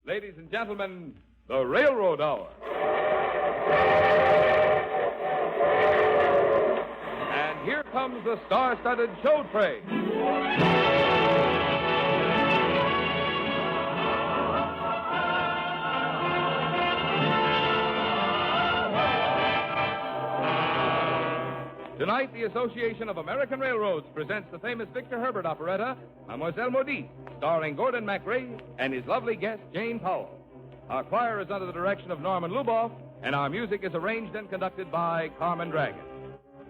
Ladies and gentlemen, the Railroad Hour. And here comes the star-studded show train. Tonight, the Association of American Railroads presents the famous Victor Herbert operetta, Mademoiselle Modiste, starring Gordon MacRae and his lovely guest, Jane Powell. Our choir is under the direction of Norman Luboff, and our music is arranged and conducted by Carmen Dragon.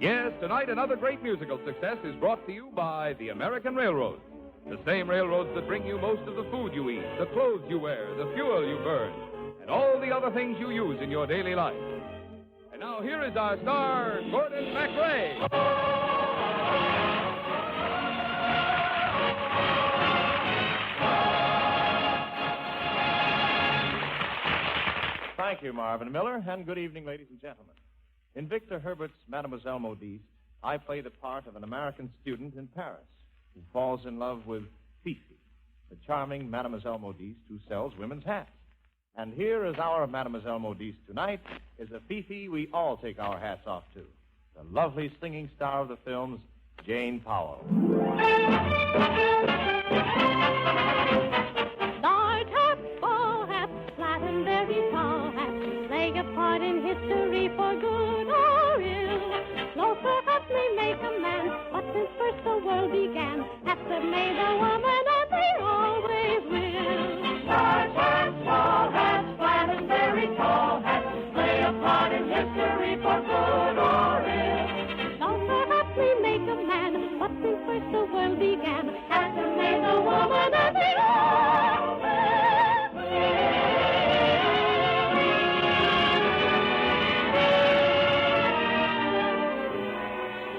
Yes, tonight another great musical success is brought to you by the American Railroads, the same railroads that bring you most of the food you eat, the clothes you wear, the fuel you burn, and all the other things you use in your daily life. And now here is our star, Gordon MacRae. Thank you, Marvin Miller, and good evening, ladies and gentlemen. In Victor Herbert's Mademoiselle Modiste, I play the part of an American student in Paris who falls in love with Fifi, the charming Mademoiselle Modiste who sells women's hats. And here is our Mademoiselle Modiste tonight, is a Fifi we all take our hats off to, the lovely singing star of the films, Jane Powell. Large hats, small hats, flat and very tall hats, play a part in history for good or ill. Closer hats may make a man, but since first the world began, hats have made a woman and they always will. Large hats, small hats, flat and very tall hats, play a part in history for good or ill. Closer hats may make a man, but since first the world began, hats have made a woman and they always will.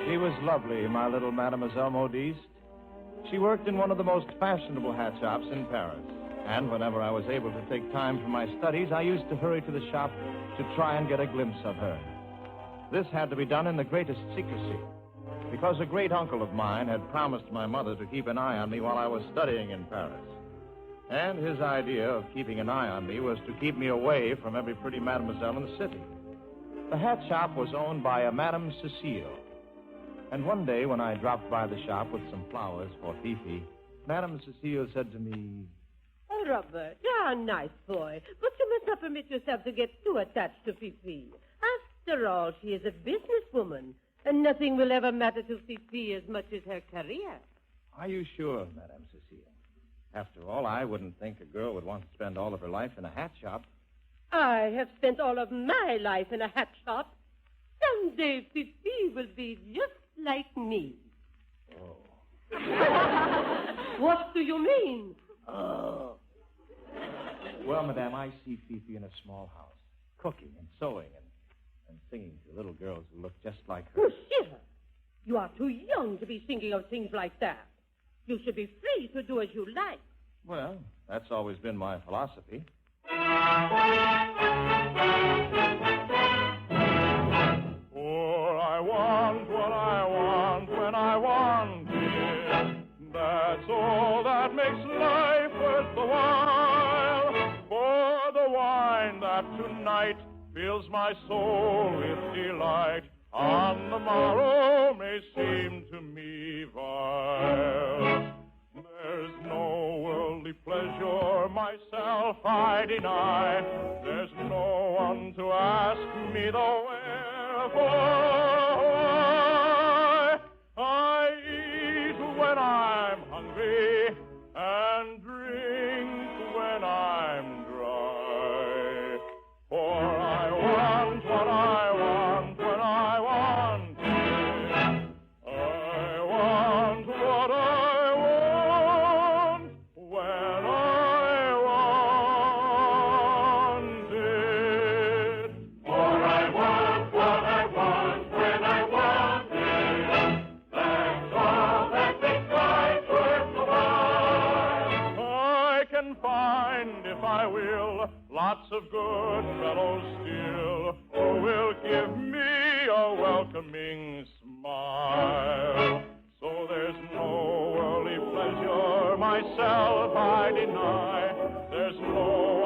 She was lovely, my little Mademoiselle Modiste. She worked in one of the most fashionable hat shops in Paris. And whenever I was able to take time for my studies, I used to hurry to the shop to try and get a glimpse of her. This had to be done in the greatest secrecy, because a great uncle of mine had promised my mother to keep an eye on me while I was studying in Paris. And his idea of keeping an eye on me was to keep me away from every pretty mademoiselle in the city. The hat shop was owned by a Madame Cecile. And one day when I dropped by the shop with some flowers for Fifi, Madame Cecile said to me, "Oh, Robert, you're a nice boy, but you must not permit yourself to get too attached to Fifi. After all, she is a businesswoman, and nothing will ever matter to Fifi as much as her career." "Are you sure, Madame Cecile? After all, I wouldn't think a girl would want to spend all of her life in a hat shop." I have spent all of my life in a hat shop. Someday Fifi will be just like me. Oh. What do you mean? Oh. Well, Madame, I see Fifi in a small house, cooking and sewing and singing to little girls who look just like her. Oh, shiver. You are too young to be thinking of things like that. You should be free to do as you like. Well, that's always been my philosophy. For I want what I want when I want it. That's all that makes life worth the while. For the wine that tonight fills my soul with delight, on the morrow may seem to me vile. There's no worldly pleasure myself I deny. There's no one to ask me the wherefore. I eat when I'm hungry and drink when I'm dry. For I want what I want when I want it. I want what I want when I want it. For I want what I want when I want it. That's all that makes life worth the while. I can find, if I will, lots of good fellows still who will give me a welcoming smile. So there's no worldly pleasure myself I deny. There's no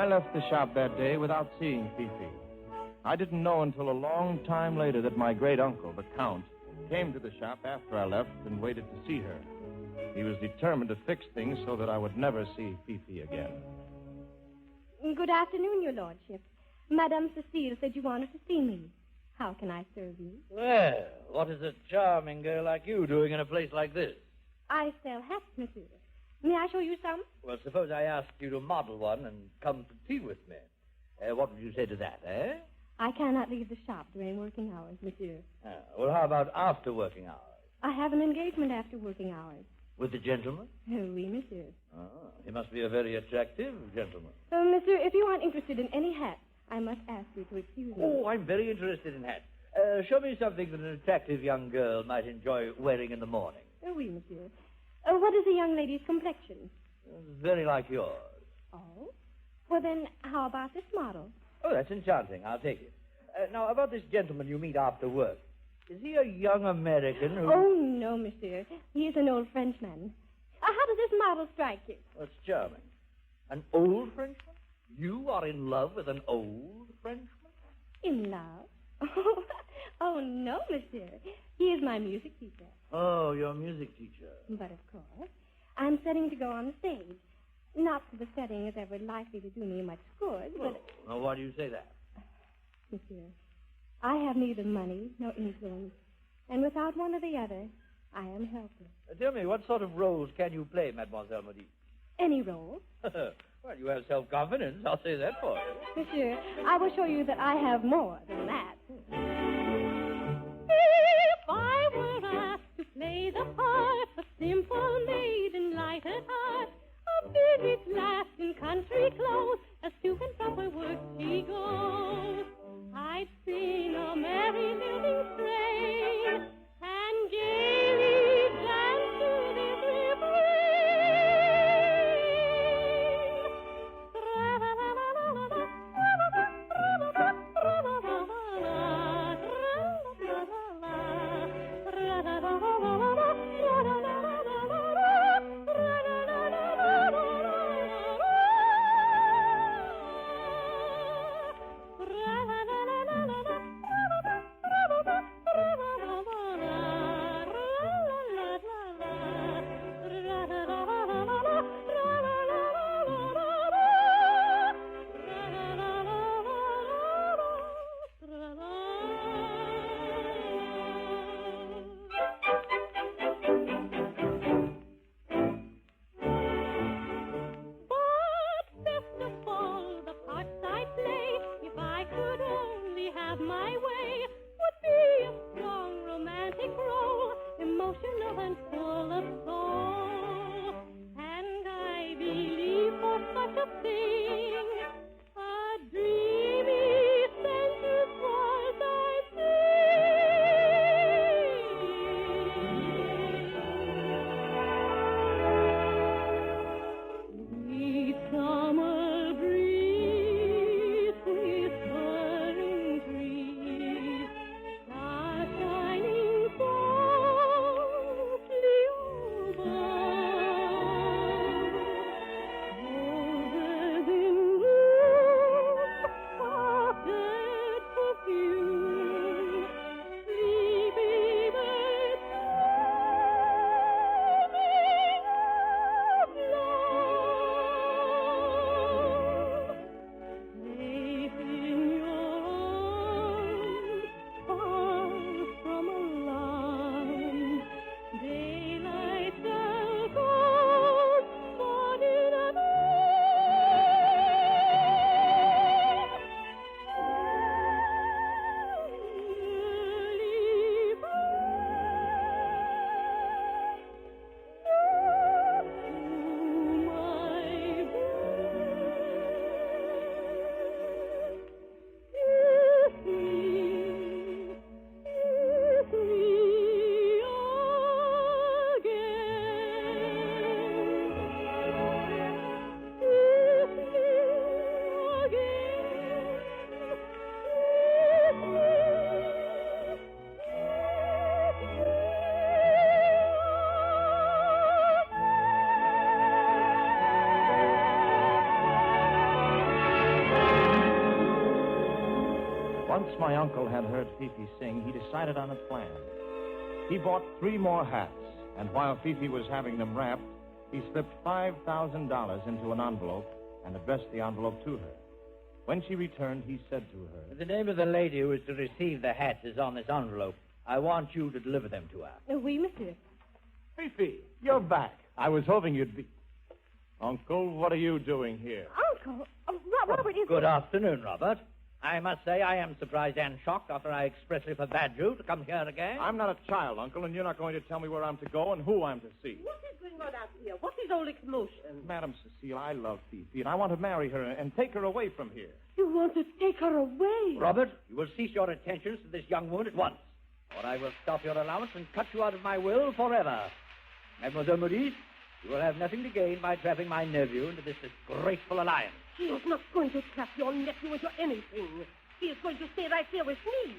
left the shop that day without seeing Fifi. I didn't know until a long time later that my great uncle, the Count, came to the shop after I left and waited to see her. He was determined to fix things so that I would never see Fifi again. Good afternoon, Your Lordship. Madame Cecile said you wanted to see me. How can I serve you? Well, what is a charming girl like you doing in a place like this? I sell hats, monsieur. May I show you some? Well, suppose I asked you to model one and come to tea with me. What would you say to that, eh? I cannot leave the shop during working hours, monsieur. Well, how about after working hours? I have an engagement after working hours. With the gentleman? Oh, oui, monsieur. Oh, he must be a very attractive gentleman. Monsieur, if you aren't interested in any hat, I must ask you to excuse me. Oh, I'm very interested in hats. Show me something that an attractive young girl might enjoy wearing in the morning. Oh, oui, monsieur. What is a young lady's complexion? Very like yours. Oh? Well, then, how about this model? Oh, that's enchanting. I'll take it. Now, about this gentleman you meet after work. Is he a young American who... Oh, no, monsieur. He is an old Frenchman. How does this model strike you? That's charming. An old Frenchman? You are in love with an old Frenchman? In love? Oh, no, monsieur. He is my music teacher. Oh, your music teacher. But, of course, I'm setting to go on the stage. Not that the setting is ever likely to do me much good, but... Now, why do you say that? Monsieur, I have neither money nor influence. And without one or the other, I am helpless. Tell me, what sort of roles can you play, Mademoiselle Modiste? Any role? Well, you have self-confidence. I'll say that for you. Monsieur, I will show you that I have more than that. If I were asked to play the part, a simple maiden light at heart, a busy lass in country clothes, as to and from her work she goes, I'd sing a merry little strain, and gaily dance to this refrain. Tra-la-la-la-la-la, tra-la-la-la-la-la-la-la-la. Once my uncle had heard Fifi sing, he decided on a plan. He bought 3 more hats, and while Fifi was having them wrapped, he slipped $5,000 into an envelope and addressed the envelope to her. When she returned, he said to her, The name of the lady who is to receive the hats is on this envelope. I want you to deliver them to her. Oui, monsieur. Fifi, you're back. I was hoping you'd be... Uncle, what are you doing here? Uncle, Robert is... Good afternoon, Robert. I must say I am surprised and shocked after I expressly forbade you to come here again. I'm not a child, Uncle, and you're not going to tell me where I'm to go and who I'm to see. What is going on out here? What is all this commotion? Madam Cecile, I love Fifi, and I want to marry her and take her away from here. You want to take her away? Robert, you will cease your attentions to this young woman at once, or I will stop your allowance and cut you out of my will forever. Mademoiselle Modiste, you will have nothing to gain by trapping my nephew into this disgraceful alliance. He is not going to trap your nephew into anything. He is going to stay right here with me.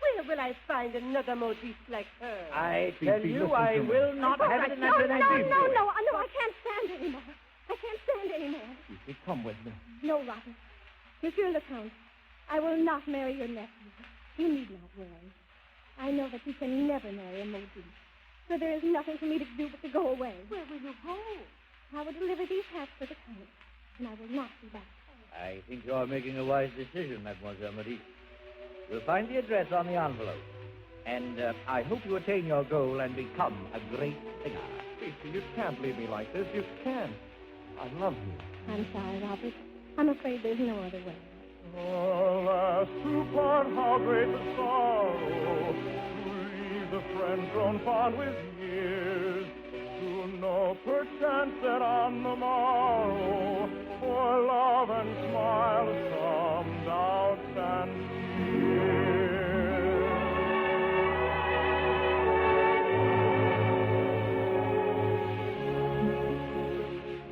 Where will I find another Modiste like her? I tell you, I will not have it in that No, I can't stand anymore. I can't stand anymore. Fifi, come with me. No, Robert. Monsieur le Count, I will not marry your nephew. You need not worry. I know that you can never marry a Modiste. So there is nothing for me to do but to go away. Where will you go? I will deliver these hats for the Count, and I will not be back. I think you are making a wise decision, Mademoiselle Modiste. You'll find the address on the envelope. And I hope you attain your goal and become a great singer. Fifi, you can't leave me like this. You can't. I love you. I'm sorry, Robert. I'm afraid there's no other way. Alas, to part, how great the sorrow, to leave the friend grown fond with years, to know perchance that on the morrow, for love and smiles come doubts and tears.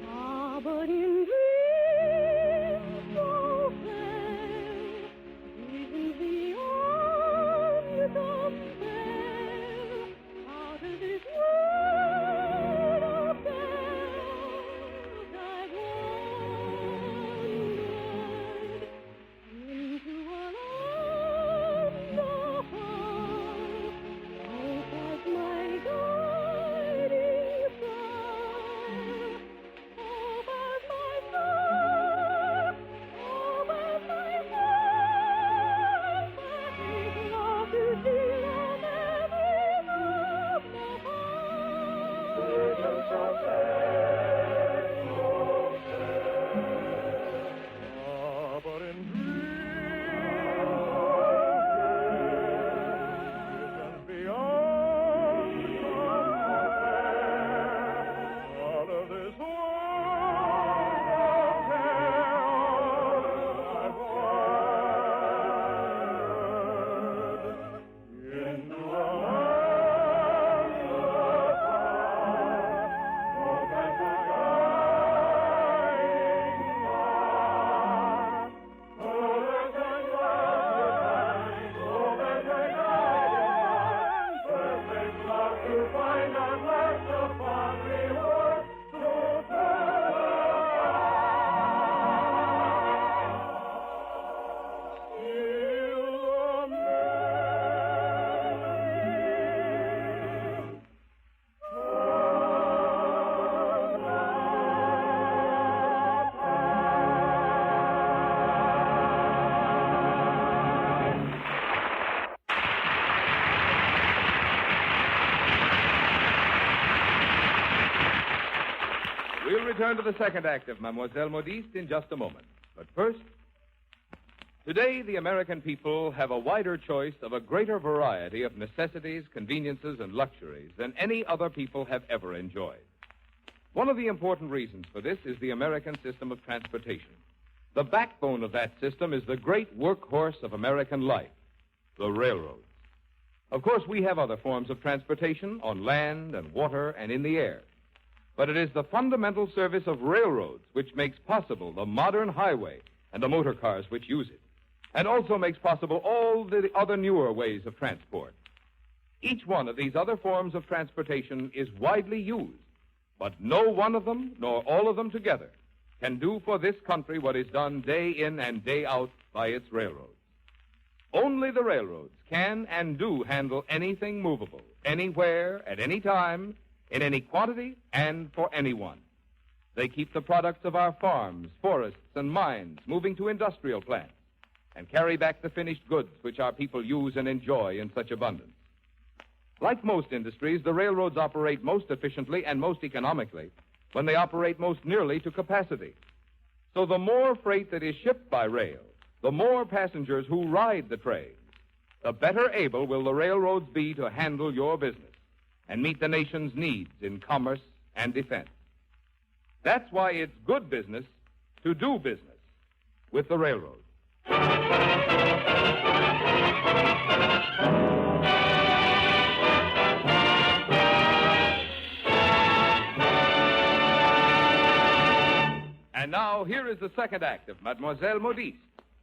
Ah, but in dreams so fair, visions beyond compare, out of this world of doubt I've wandered into a land afar. Hope as my guiding star. Hope as my star, hope as my star, perfect love to see on every move of the Ah, but in dreams beyond compare, out of this world of hell I've wandered into a land afar. Hope as my guiding star. Hope as my guiding, hope as my guiding, perfect love to find at last upon reward so We'll return to the second act of Mademoiselle Modiste in just a moment. But first, today the American people have a wider choice of a greater variety of necessities, conveniences, and luxuries than any other people have ever enjoyed. One of the important reasons for this is the American system of transportation. The backbone of that system is the great workhorse of American life, the railroads. Of course, we have other forms of transportation on land and water and in the air. But it is the fundamental service of railroads which makes possible the modern highway and the motor cars which use it, and also makes possible all the other newer ways of transport. Each one of these other forms of transportation is widely used, but no one of them, nor all of them together, can do for this country what is done day in and day out by its railroads. Only the railroads can and do handle anything movable, anywhere, at any time, in any quantity, and for anyone. They keep the products of our farms, forests, and mines moving to industrial plants and carry back the finished goods which our people use and enjoy in such abundance. Like most industries, the railroads operate most efficiently and most economically when they operate most nearly to capacity. So the more freight that is shipped by rail, the more passengers who ride the trains, the better able will the railroads be to handle your business and meet the nation's needs in commerce and defense. That's why it's good business to do business with the railroads. And now, here is the second act of Mademoiselle Modiste,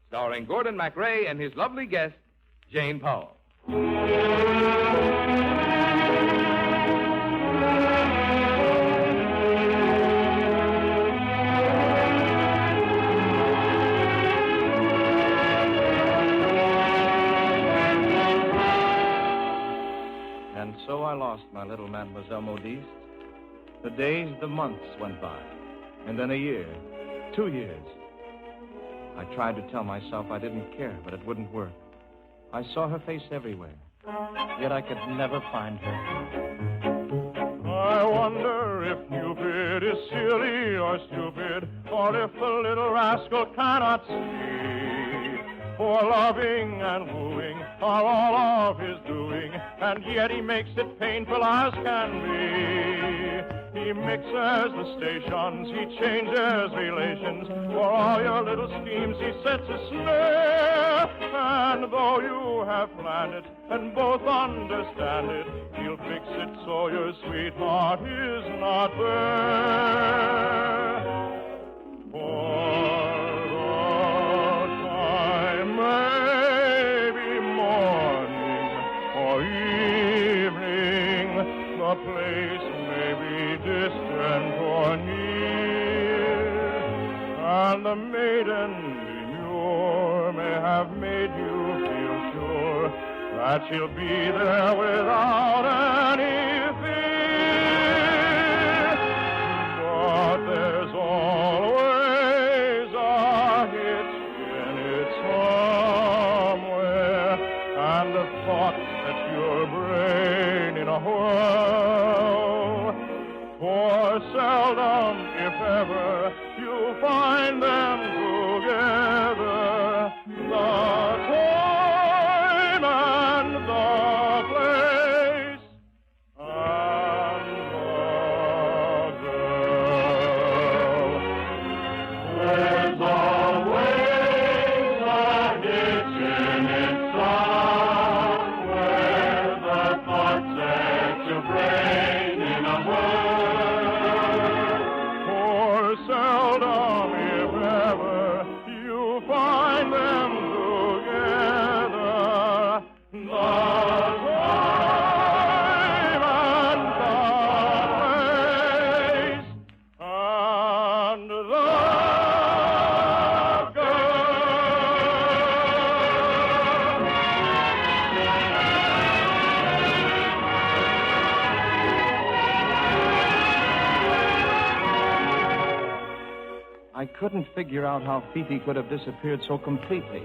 starring Gordon MacRae and his lovely guest, Jane Powell. And so I lost my little Mademoiselle Modiste. The days, the months went by, and then a year, 2 years. I tried to tell myself I didn't care, but it wouldn't work. I saw her face everywhere, yet I could never find her. I wonder if Cupid is silly or stupid, or if the little rascal cannot see. For loving and wooing are all of his doing, and yet he makes it painful as can be. He mixes the stations, he changes relations. For all your little schemes, he sets a snare. And though you have planned it and both understand it, he'll fix it so your sweetheart is not there. For the time may be morning or evening, the place may be distant or near, and the maiden demure may have made you feel sure that she'll be there without any fear. But there's always a hitch in it somewhere, and the thought that your brain in a whirl. For seldom, if ever, you find them together. The time and the place and the girl. There's always a hitch in it somewhere. The thought sets your brain in a whirl. For seldom, if ever, you find them together. The time and the place and the I couldn't figure out how Fifi could have disappeared so completely.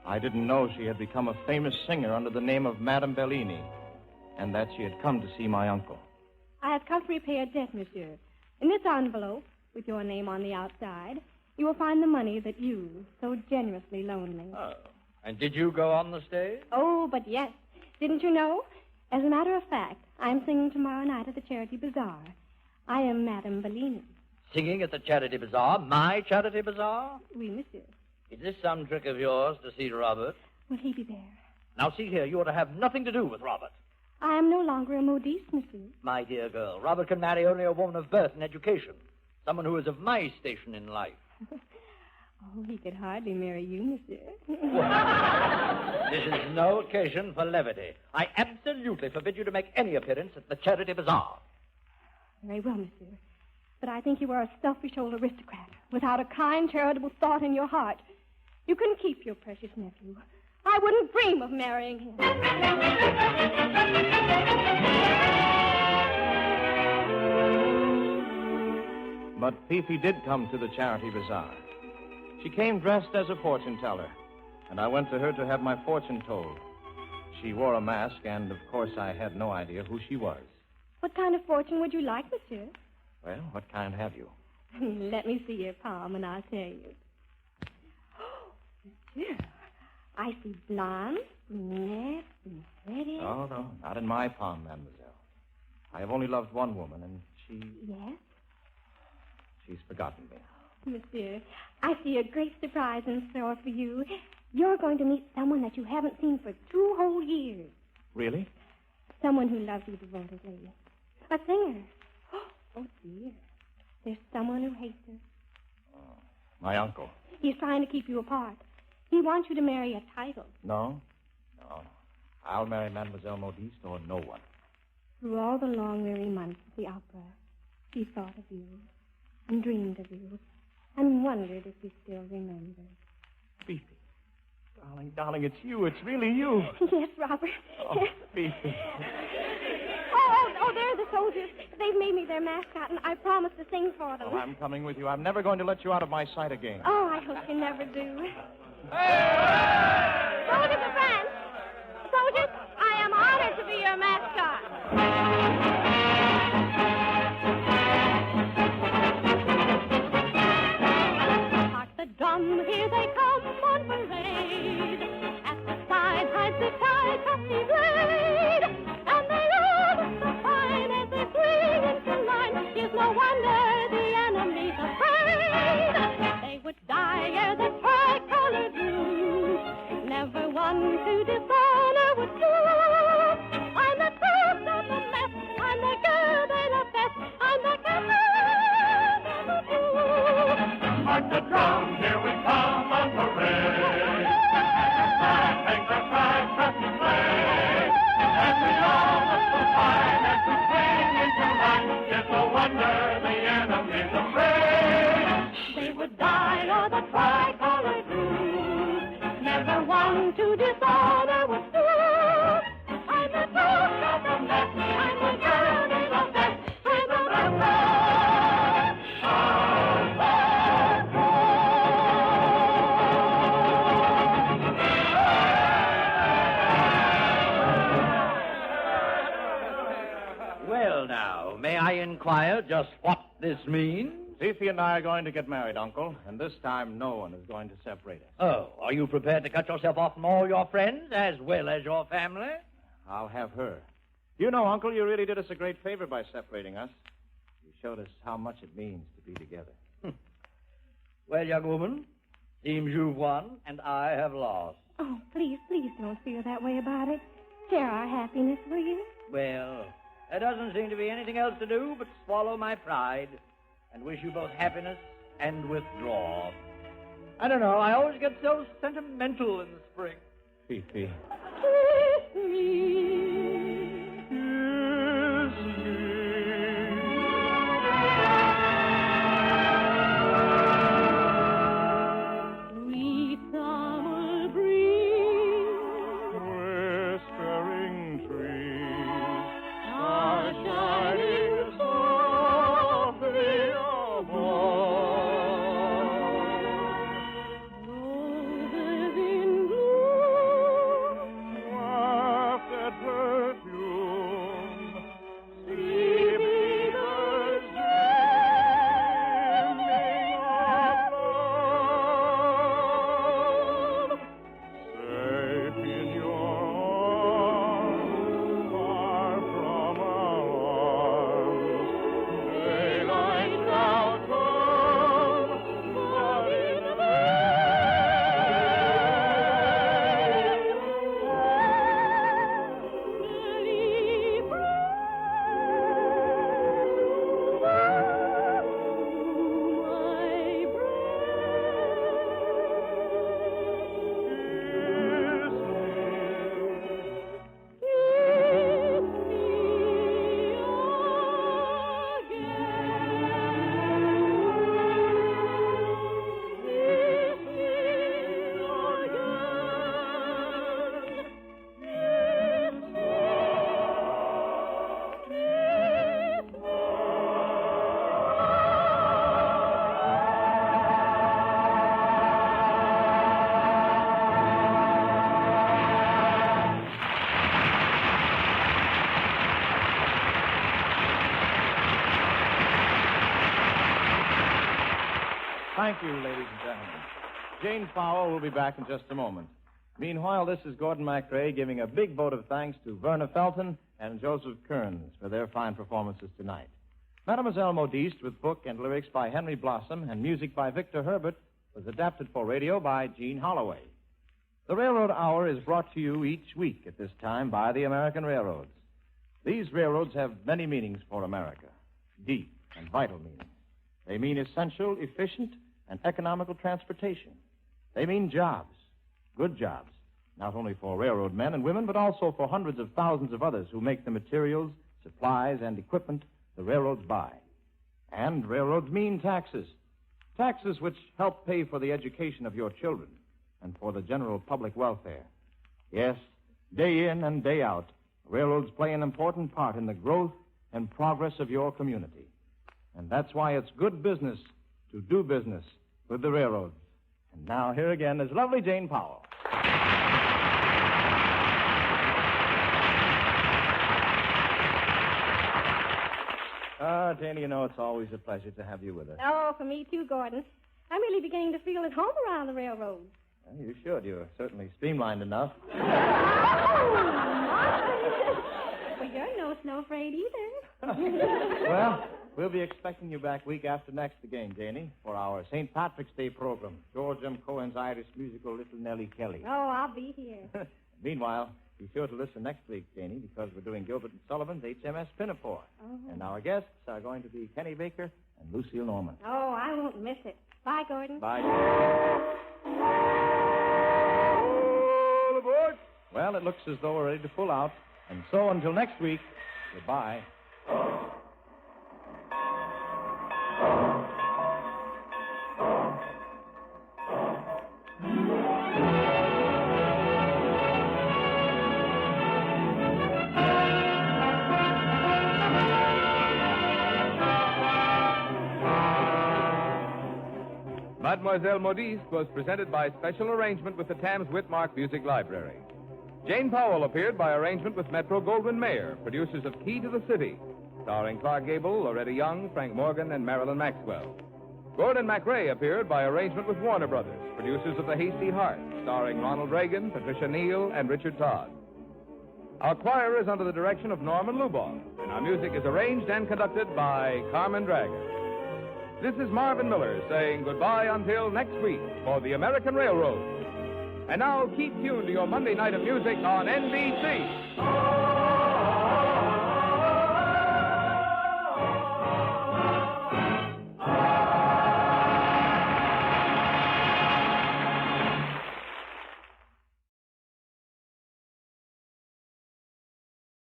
I didn't know she had become a famous singer under the name of Madame Bellini, and that she had come to see my uncle. I have come to repay a debt, monsieur. In this envelope, with your name on the outside, you will find the money that you so generously loaned me. Oh. And did you go on the stage? Oh, but yes. Didn't you know? As a matter of fact, I'm singing tomorrow night at the Charity Bazaar. I am Madame Bellini. Singing at the Charity Bazaar? My Charity Bazaar? Oui, monsieur. Is this some trick of yours to see Robert? Will he be there? Now, see here, you ought to have nothing to do with Robert. I am no longer a modiste, monsieur. My dear girl, Robert can marry only a woman of birth and education. Someone who is of my station in life. Oh, he could hardly marry you, monsieur. This is no occasion for levity. I absolutely forbid you to make any appearance at the Charity Bazaar. Very well, monsieur. But I think you are a selfish old aristocrat, without a kind, charitable thought in your heart. You can keep your precious nephew. I wouldn't dream of marrying him. But Fifi did come to the charity bazaar. She came dressed as a fortune teller, and I went to her to have my fortune told. She wore a mask, and of course I had no idea who she was. What kind of fortune would you like, monsieur? Well, what kind have you? Let me see your palm, and I'll tell you. Monsieur, I see blonde, brunette, and pretty. Oh, no, not in my palm, mademoiselle. I have only loved one woman, and she... Yes? She's forgotten me. Monsieur, I see a great surprise in store for you. You're going to meet someone that you haven't seen for 2 whole years. Really? Someone who loves you devotedly. A singer. Oh, dear. There's someone who hates her. Oh, my uncle. He's trying to keep you apart. He wants you to marry a title. No? No. I'll marry Mademoiselle Modiste or no one. Through all the long, weary months of the opera, he thought of you and dreamed of you and wondered if you still remembered. Fifi. Darling, it's you. It's really you. Yes, Robert. Oh, Yes. Fifi. Oh, there are the soldiers. They've made me their mascot, and I promised to sing for them. Oh, I'm coming with you. I'm never going to let you out of my sight again. Oh, I hope you never do. Soldiers of France! Soldiers, I am honored to be your mascot. Hark the drum, here they come on parade. At the side hides the tie trusty blade. And they all look so fine as they swing into line. Is no wonder the enemy's afraid. They would die ere the tricolor drew. Never one to dishonor would do. I'm the truth of the mess. I'm the girl they love best. I'm the captain of the crew. Mark the drum, here we come on parade. And take the pride, trusty flag. And we all look so fine as we swing into line. It's no wonder the enemy's afraid. They would die or the tricolor grew. Never one to dishonor would do. I'm the truth of the mess. I'm the girl they love best. I'm the member of the crew. Well, now, may I inquire just what this means? Fifi and I are going to get married, Uncle, and this time no one is going to separate us. Oh, are you prepared to cut yourself off from all your friends as well as your family? I'll have her. You know, Uncle, you really did us a great favor by separating us. You showed us how much it means to be together. Well, young woman, seems you've won and I have lost. Oh, please don't feel that way about it. Share our happiness, will you? Well, there doesn't seem to be anything else to do but swallow my pride and wish you both happiness and withdraw. I don't know, I always get so sentimental in the spring. Fifi. Kiss me. Sweet summer breeze, Whispering trees are shining softly above. Roses in bloom, wafted Thank you, ladies and gentlemen. Jane Powell will be back in just a moment. Meanwhile, this is Gordon MacRae giving a big vote of thanks to Verna Felton and Joseph Kearns for their fine performances tonight. Mademoiselle Modiste, with book and lyrics by Henry Blossom and music by Victor Herbert, was adapted for radio by Gene Holloway. The Railroad Hour is brought to you each week at this time by the American Railroads. These railroads have many meanings for America, deep and vital meanings. They mean essential, efficient, and economical transportation. They mean jobs, good jobs, not only for railroad men and women, but also for hundreds of thousands of others who make the materials, supplies, and equipment the railroads buy. And railroads mean taxes. Taxes which help pay for the education of your children and for the general public welfare. Yes, day in and day out, railroads play an important part in the growth and progress of your community. And that's why it's good business to do business with the railroads. And now here again is lovely Jane Powell. Janie, you know it's always a pleasure to have you with us. Oh, for me too, Gordon. I'm really beginning to feel at home around the railroad. Well, you should. You're certainly streamlined enough. Well, you're no snow afraid either. Well, we'll be expecting you back week after next again, Janie, for our St. Patrick's Day program, George M. Cohen's Irish musical Little Nellie Kelly. Oh, I'll be here. Meanwhile, be sure to listen next week, Janie, because we're doing Gilbert and Sullivan's HMS Pinafore. Oh. And our guests are going to be Kenny Baker and Lucille Norman. Oh, I won't miss it. Bye, Gordon. Bye. All aboard. Well, it looks as though we're ready to pull out. And so until next week, goodbye. Mademoiselle Modiste was presented by special arrangement with the Thames Whitmark Music Library. Jane Powell appeared by arrangement with Metro-Goldwyn-Mayer, producers of Key to the City, starring Clark Gable, Loretta Young, Frank Morgan, and Marilyn Maxwell. Gordon MacRae appeared by arrangement with Warner Brothers, producers of The Hasty Heart, starring Ronald Reagan, Patricia Neal, and Richard Todd. Our choir is under the direction of Norman Luboff, and our music is arranged and conducted by Carmen Dragon. This is Marvin Miller saying goodbye until next week for the American Railroad. And now keep tuned to your Monday night of music on NBC.